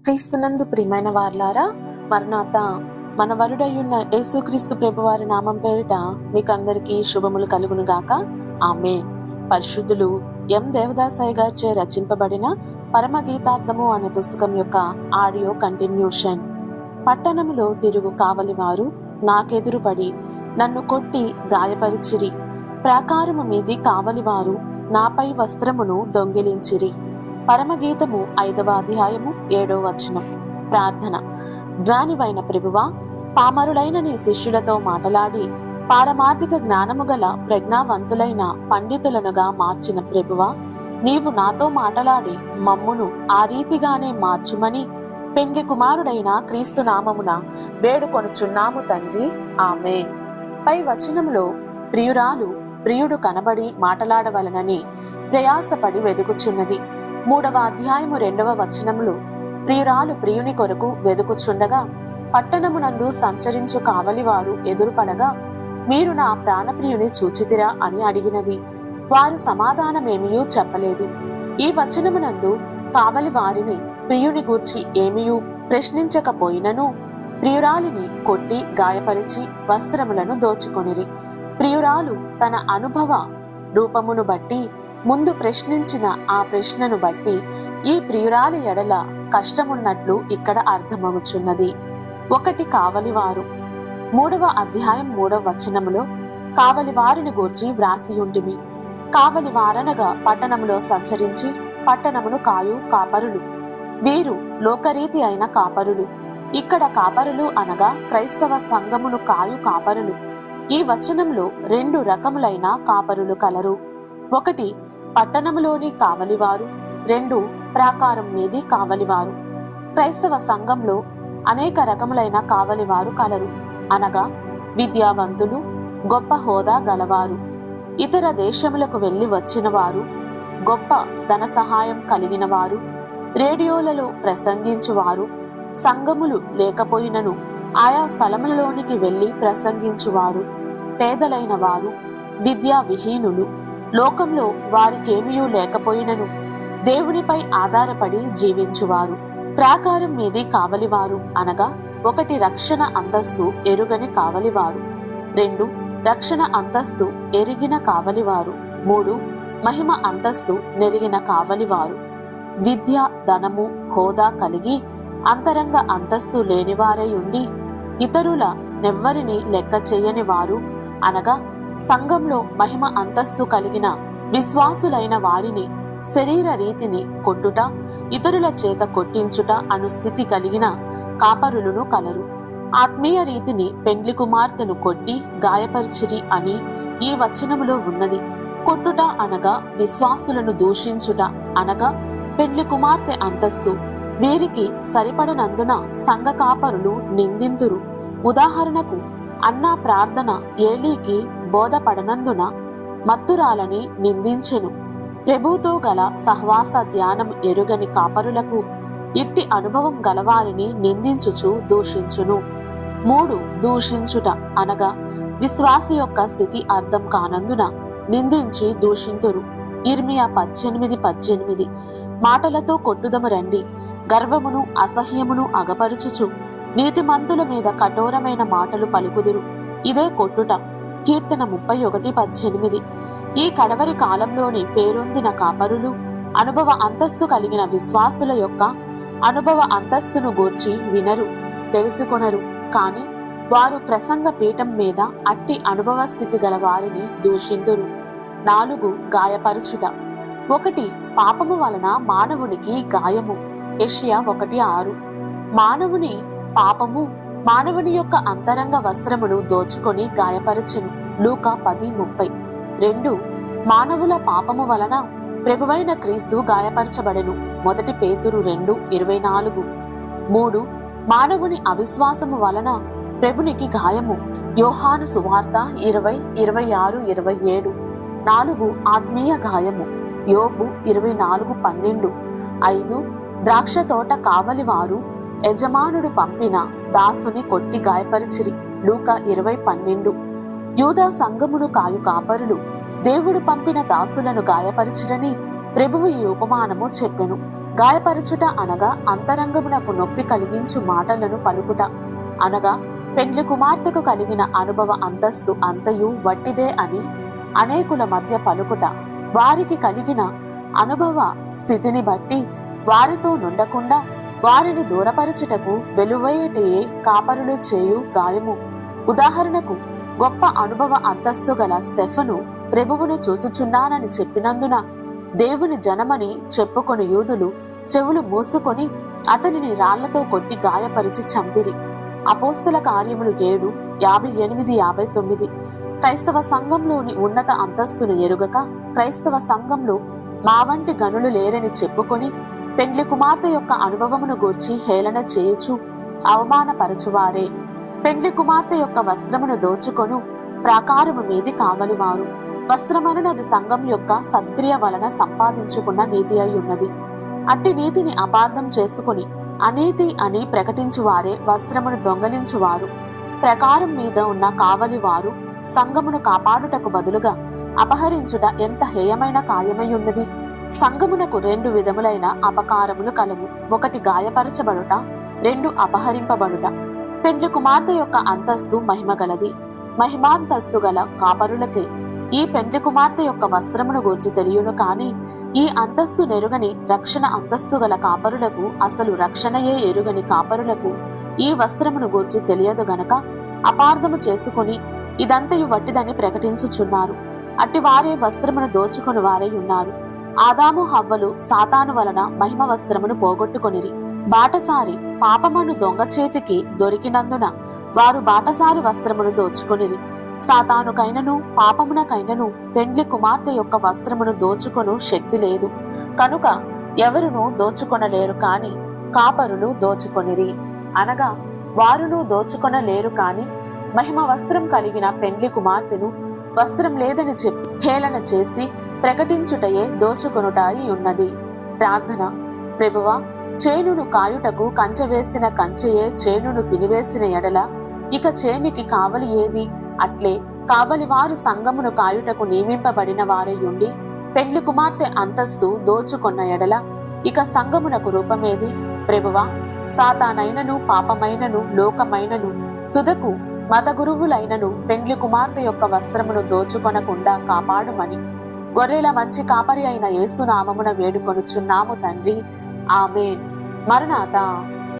క్రీస్తునందు ప్రియమైన వారలారా, మరణాత మన వరుడయ్యున్న యేసుక్రీస్తు ప్రభువారి నామం పేరిట మీకందరికీ శుభములు కలుగును గాక. ఆమేన్. పరిశుద్ధులు ఎం దేవదాసయ్య గారిచే రచింపబడిన పరమగీతార్థము అనే పుస్తకం యొక్క ఆడియో కంటిన్యూషన్. పట్టణములో తిరుగు కావలివారు నాకెదురుపడి నన్ను కొట్టి గాయపరిచిరి. ప్రాకారము మీది కావలివారు నాపై వస్త్రమును దొంగిలించిరి. పరమగీతము 5వ అధ్యాయము 7వ వచనం. ప్రార్థన. జ్ఞానివైన ప్రభువా, పామరులైన నీ శిష్యులతో మాటలాడి పారమార్థిక జ్ఞానము గల ప్రజ్ఞావంతులైన పండితులనుగా మార్చిన ప్రభువా, నీవు నాతో మాటలాడి మమ్మును ఆ రీతిగానే మార్చుమని పెండ్లి కుమారుడైన క్రీస్తు నామమున వేడుకొనుచున్నాము తండ్రి. ఆమేన్. పై వచనములో ప్రియురాలు ప్రియుడు కనబడి మాటలాడవలనని ప్రయాసపడి వెదుకుచున్నది. 3వ అధ్యాయము 2వ వచనములో ప్రియురాలు ప్రియుని కొరకు వెదుకుచుండగా పట్టణమునందు సంచరించు కావలివారు ఎదురుపడగా మీరు నా ప్రాణప్రియుని చూచితిరా అని అడిగినది. వారు సమాధానమేమియూ చెప్పలేదు. ఈ వచనమునందు కావలి వారిని ప్రియుని గూర్చి ఏమియూ ప్రశ్నించకపోయినను ప్రియురాలిని కొట్టి గాయపరిచి వస్త్రములను దోచుకొనిరి. ప్రియురాలు తన అనుభవ రూపమును బట్టి ముందు ప్రశ్నించిన ఆ ప్రశ్నను బట్టి ఈ ప్రియురాలి ఎడల కష్టమున్నట్లు ఇక్కడ అర్థమవుచున్నది. 1 కావలివారు. 3వ అధ్యాయం 3వ వచనములో కావలివారిని గూర్చి వ్రాసియుంటిమి. కావలివారనగా పట్టణములో సంచరించి పట్టణమును కాయు కాపరులు. వీరు లోకరీతి అయిన కాపరులు. ఇక్కడ కాపరులు అనగా క్రైస్తవ సంఘమును కాయు కాపరులు. ఈ వచనంలో 2 రకములైన కాపరులు కలరు. 1 పట్టణములోని కావలివారు, 2 ప్రాకారం మీది కావలివారు. క్రైస్తవ సంఘంలో అనేక రకములైన కావలివారు కలరు. అనగా విద్యావంతులు, గొప్ప హోదా గలవారు, ఇతర దేశములకు వెళ్లి వచ్చిన వారు, గొప్ప ధన సహాయం కలిగిన వారు, రేడియోలలో ప్రసంగించువారు, సంఘములు లేకపోయినను ఆయా స్థలములలోనికి వెళ్లి ప్రసంగించువారు, పేదలైన వారు, విద్యా విహీనులు, లోకంలో వారికేమీ లేకపోయినను దేవునిపై ఆధారపడి జీవించువారు. ప్రాకారం మీది కావలివారు అనగా 1 రక్షణ అంతస్తు ఎరుగని కావలివారు, 2 రక్షణ అంతస్తు ఎరిగిన కావలివారు, 3 మహిమ అంతస్తు నెరిగిన కావలివారు. విద్య, ధనము, హోదా కలిగి అంతరంగ అంతస్తు లేనివారై ఉండి ఇతరుల నెవ్వరిని లెక్క చేయని వారు అనగా సంఘంలో మహిమ అంతస్తు కలిగిన విశ్వాసులైన వారిని శరీర రీతిని కొట్టుట, ఇతరుల చేత కొట్టించుట అను స్థితి కలిగిన కాపరులను కలరు. ఆత్మీయ రీతిని పెండ్లి కుమార్తెను కొట్టి గాయపరిచిరి అని ఈ వచనములో ఉన్నది. కొట్టుట అనగా విశ్వాసులను దూషించుట అనగా పెండ్లి కుమార్తె అంతస్తు వీరికి సరిపడనందున సంఘ కాపరులు నిందింతురు. ఉదాహరణకు అన్నా ప్రార్థన ఏలీకి బోధపడనందున మత్తురాలని నిందించెను. ప్రభుతో గల సహవాస ధ్యానం ఎరుగని కాపరులకు ఇట్టి అనుభవం గలవారిని నిందించుచు దూషించును. 3 దూషించుట అనగా విశ్వాసి యొక్క స్థితి అర్థం కానందున నిందించి దూషింతురు. ఇర్మియా 18:18 మాటలతో కొట్టుదము రండి, గర్వమును అసహ్యమును అగపరుచుచు నీతిమంతుల మీద కఠోరమైన మాటలు పలుకుదురు, ఇదే కొట్టుట. కీర్తన 31:18. ఈ కడవరి కాలంలోని పేరొందిన కాపరులు అనుభవ అంతస్తు కలిగిన విశ్వాసుల యొక్క అనుభవ అంతస్తును గూర్చి వినరు, తెలుసుకొనరు. కాని వారు ప్రసంగ పీఠం మీద అట్టి అనుభవ స్థితి గల వారిని దూషింతురు. 4 గాయపరచుట. 1 పాపము వలన మానవునికి గాయము. యెషయా 1:6. మానవుని పాపము మానవుని యొక్క అంతరంగ వస్త్రమును దోచుకొని గాయపరచెను. లూకా 10:30. 2 మానవుల పాపము వలన ప్రభువైన క్రీస్తు గాయపరచబడెను. 1 పేతురు 2:24. 3 మానవుని అవిశ్వాసము వలన ప్రభునికి గాయము. యోహాను సువార్త 20:26-27. 4 ఆత్మీయ గాయము. యోబు 24:12. 5 ద్రాక్ష తోట కావలివారు యజమానుడు పంపిన దాసుని కొట్టి గాయపరిచిరి. లూకా 20:12. యూదా సంఘమును కాయు కాపరులు దేవుడు పంపిన దాసులను గాయపరిచిరని ప్రభువు ఈ ఉపమానము చెప్పెను. గాయపరచుట అనగా అంతరంగమునకు నొప్పి కలిగించు మాటలను పలుకుట, అనగా పెండ్లి కుమార్తెకు కలిగిన అనుభవ అంతస్తు అంతయు వట్టిదే అని అనేకుల మధ్య పలుకుట. వారికి కలిగిన అనుభవ స్థితిని బట్టి వారితో నుండకుండా వారిని దూరపరచుటకు వెలువయ్యటయే కాపరులు చేయు గాయము. ఉదాహరణకు గొప్ప అనుభవ అంతస్తు గల స్టెఫను ప్రభువును చూచుచున్నానని చెప్పినందున దేవుని జనమని చెప్పుకొని యూదులు చెవులు మూసుకొని అతనిని రాళ్లతో కొట్టి గాయపరిచి చంపిరి. అపోస్తల కార్యములు 7:58-59. క్రైస్తవ సంఘంలోని ఉన్నత అంతస్తును ఎరుగక క్రైస్తవ సంఘంలో మా వంటి గనులు లేరని చెప్పుకొని పెండ్లి కుమార్తె యొక్క అనుభవమును గూర్చి హేళన చేయుచు అవమానపరచువారే. పెండ్లి కుమార్తె యొక్క వస్త్రమును దోచుకొను ప్రాకారము మీది కావలివారు. వస్త్రమనునది సంఘం యొక్క సత్క్రియ వలన సంపాదించుకున్న నీతి అయి ఉన్నది. అట్టి నీతిని అపార్థం చేసుకుని అనీతి అని ప్రకటించువారే వస్త్రమును దొంగలించువారు. ప్రకారం మీద ఉన్న కావలివారు సంఘమును కాపాడుటకు బదులుగా అపహరించుట ఎంత హేయమైన కార్యమై ఉన్నది. సంఘమునకు 2 విధములైన అపకారములు కలవు. 1 గాయపరచబడుట, 2 అపహరింపబడుట. పెండ్లి కుమార్తె యొక్క అంతస్తు మహిమగలది. మహిమాంతస్తు గల కాపరులకే ఈ పెండ్లి కుమార్తె యొక్క వస్త్రమును గూర్చి తెలియను, కాని ఈ అంతస్తు నెరుగని రక్షణ అంతస్తు గల కాపరులకు, అసలు రక్షణయే ఎరుగని కాపరులకు ఈ వస్త్రమును గూర్చి తెలియదు గనక అపార్థము చేసుకుని ఇదంతయు వట్టిదని ప్రకటించుచున్నారు. అట్టి వారే వస్త్రమును దోచుకొని వారై ఉన్నారు. ఆదాము హవ్వలు సాతాను వలన మహిమ వస్త్రమును పోగొట్టుకొనిరి. బాటసారి పాపమను దొంగ చేతికి దొరికినందున వారు బాటసారి వస్త్రమును దోచుకొనిరి. సాతానుకైనను పాపమునకైనను పెండ్లి కుమార్తె యొక్క వస్త్రమును దోచుకొను శక్తి లేదు కనుక ఎవరునూ దోచుకొనలేరు, కాని కాపరులు దోచుకొనిరి. అనగా వారును దోచుకొనలేరు, కాని మహిమ వస్త్రం కలిగిన పెండ్లి కుమార్తెను వస్త్రం లేదని చెప్పి హేళన చేసి ప్రకటించుటయే దోచుకొనుట అయి ఉన్నది. ప్రార్థన. ప్రభువా, చేనును కాయుటకు కంచె వేసిన కంచెయే చేనును తినివేసిన ఎడల ఇక చేనికి కావలి ఏది? అట్లే కావలి వారు సంఘమును కాయుటకు నియమింపబడిన వారై ఉండి పెండ్లి కుమార్తె అంతస్తు దోచుకొన్న ఎడల ఇక సంఘమునకు రూపమేది? ప్రభువా, సాతానైనను పాపమైనను లోకమైనను తుదకు మత గురువులైనను పెండ్లి కుమార్తె యొక్క వస్త్రమును దోచుకొనకుండా కాపాడుమని గొర్రెల మంచి కాపరి అయిన యేసు నామమున వేడుకొనుచున్నాము తండ్రి. ఆమేన్. మరణాత.